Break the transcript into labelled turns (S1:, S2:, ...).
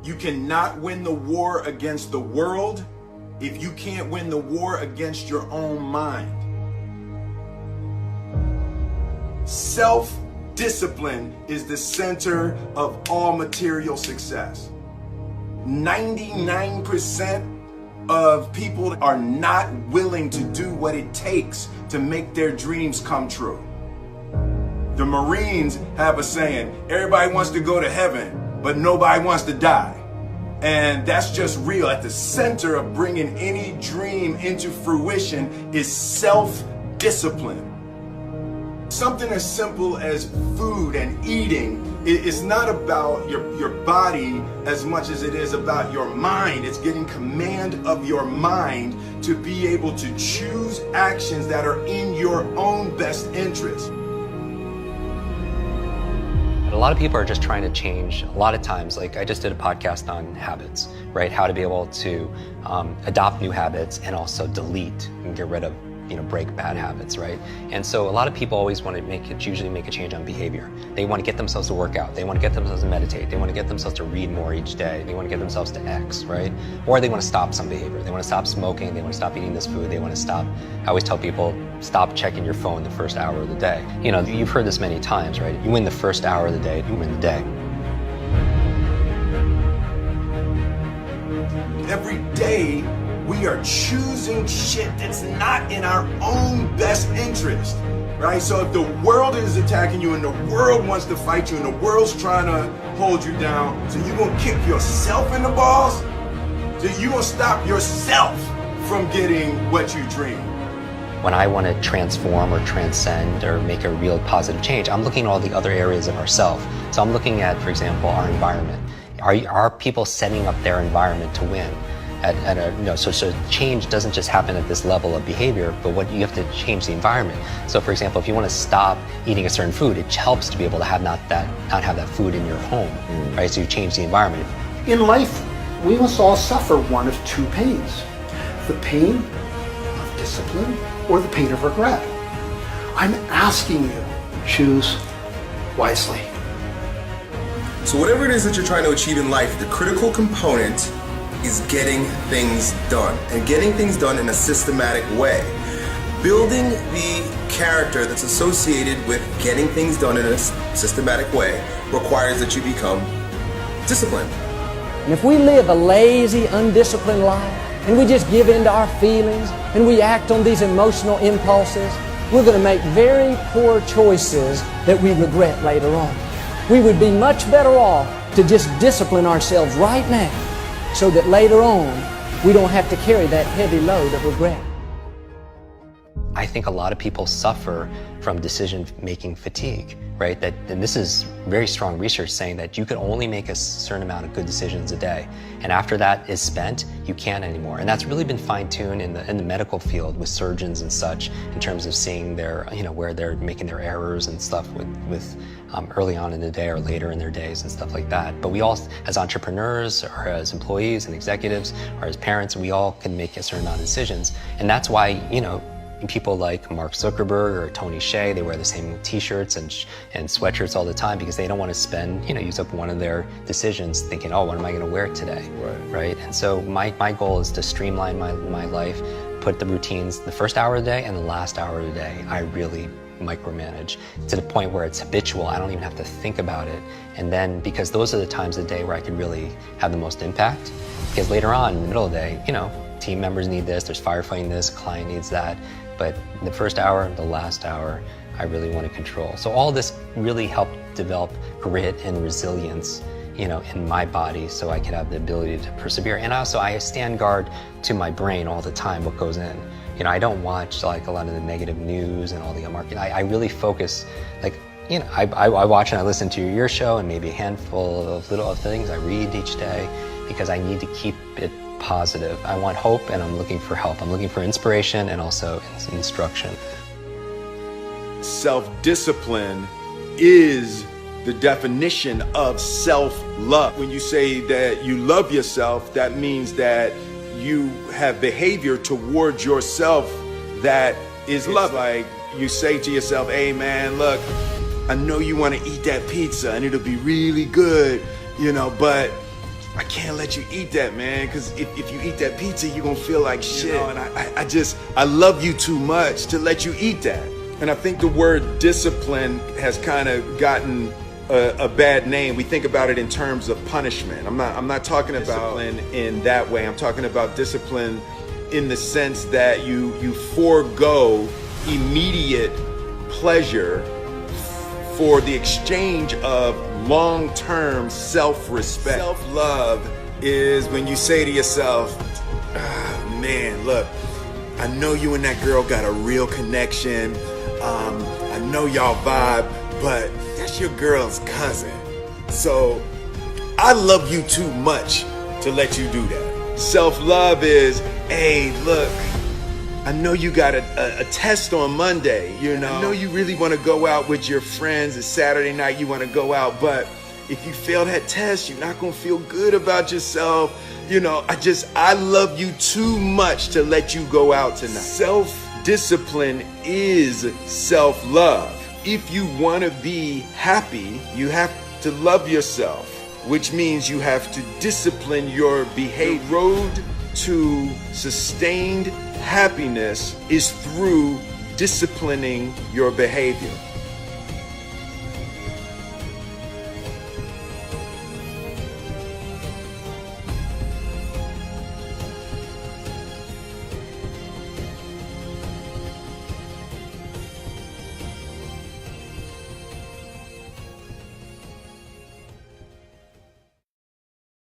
S1: You cannot win the war against the world if you can't win the war against your own mind. Self-discipline is the center of all material success. 99% of people are not willing to do what it takes to make their dreams come true. The Marines have a saying, everybody wants to go to heaven, but nobody wants to die. And that's just real. At the center of bringing any dream into fruition is self-discipline. Something as simple as food and eating is not about your body as much as it is about your mind. It's getting command of your mind to be able to choose actions that are in your own best interest.
S2: A lot of people are just trying to change. A lot of times, like I just did a podcast on habits, right? How to be able to adopt new habits and also delete and get rid of, break bad habits, right? And so a lot of people always want to usually make a change on behavior. They want to get themselves to work out. They want to get themselves to meditate. They want to get themselves to read more each day. They want to get themselves to X, right? Or they want to stop some behavior. They want to stop smoking. They want to stop eating this food. They want to stop. I always tell people, stop checking your phone the first hour of the day. You've heard this many times, right? You win the first hour of the day, you win the day.
S1: Every day, we are choosing shit that's not in our own best interest, right? So if the world is attacking you and the world wants to fight you and the world's trying to hold you down, so you're gonna kick yourself in the balls? So you're gonna stop yourself from getting what you dream.
S2: When I want to transform or transcend or make a real positive change, I'm looking at all the other areas of ourselves. So I'm looking at, for example, our environment. Are people setting up their environment to win? So change doesn't just happen at this level of behavior, but what you have to change the environment. So for example, if you want to stop eating a certain food, it helps to be able to have not have that food in your home, right? So you change the environment.
S3: In life, we must all suffer one of two pains: the pain of discipline or the pain of regret. I'm asking you, choose wisely.
S4: So whatever it is that you're trying to achieve in life, the critical component is getting things done, and getting things done in a systematic way. Building the character that's associated with getting things done in a systematic way requires that you become disciplined.
S5: And if we live a lazy, undisciplined life, and we just give in to our feelings, and we act on these emotional impulses, we're going to make very poor choices that we regret later on. We would be much better off to just discipline ourselves right now, so that later on, we don't have to carry that heavy load of regret.
S2: I think a lot of people suffer from decision-making fatigue, right? And this is very strong research saying that you can only make a certain amount of good decisions a day. And after that is spent, you can't anymore. And that's really been fine-tuned in the medical field with surgeons and such, in terms of seeing their, where they're making their errors and stuff with early on in the day or later in their days and stuff like that. But we all, as entrepreneurs or as employees and executives or as parents, we all can make a certain amount of decisions. And that's why, people like Mark Zuckerberg or Tony Hsieh, they wear the same t-shirts and sweatshirts all the time because they don't want to spend, use up one of their decisions thinking, oh, what am I going to wear today? Right? And so my goal is to streamline my life, put the routines, the first hour of the day and the last hour of the day, I really micromanage to the point where it's habitual. I don't even have to think about it. And then, because those are the times of the day where I can really have the most impact, because later on in the middle of the day, team members need this, there's firefighting this, client needs that. But the first hour, the last hour, I really want to control. So all this really helped develop grit and resilience, in my body, so I could have the ability to persevere. And also, I stand guard to my brain all the time, what goes in. I don't watch like a lot of the negative news and all the market. I really focus, I watch and I listen to your show and maybe a handful of little things I read each day, because I need to keep it positive. I want hope and I'm looking for help. I'm looking for inspiration and also instruction.
S1: Self-discipline is the definition of self-love. When you say that you love yourself, that means that you have behavior towards yourself that is love. Like you say to yourself, hey man, look, I know you want to eat that pizza and it'll be really good, but I can't let you eat that, man, because if you eat that pizza, you're gonna feel like shit. You know, and I love you too much to let you eat that. And I think the word discipline has kind of gotten a bad name. We think about it in terms of punishment. I'm not talking about discipline in that way. I'm talking about discipline in the sense that you forego immediate pleasure for the exchange of long-term self-respect. Self-love is when you say to yourself, man, look, I know you and that girl got a real connection. I know y'all vibe, but that's your girl's cousin. So I love you too much to let you do that. Self-love is, hey, look, I know you got a test on Monday, you know. I know you really want to go out with your friends. It's Saturday night, you want to go out, but if you fail that test, you're not going to feel good about yourself. You know, I love you too much to let you go out tonight. Self-discipline is self-love. If you want to be happy, you have to love yourself, which means you have to discipline your behavior. The road to sustained happiness is through disciplining your behavior.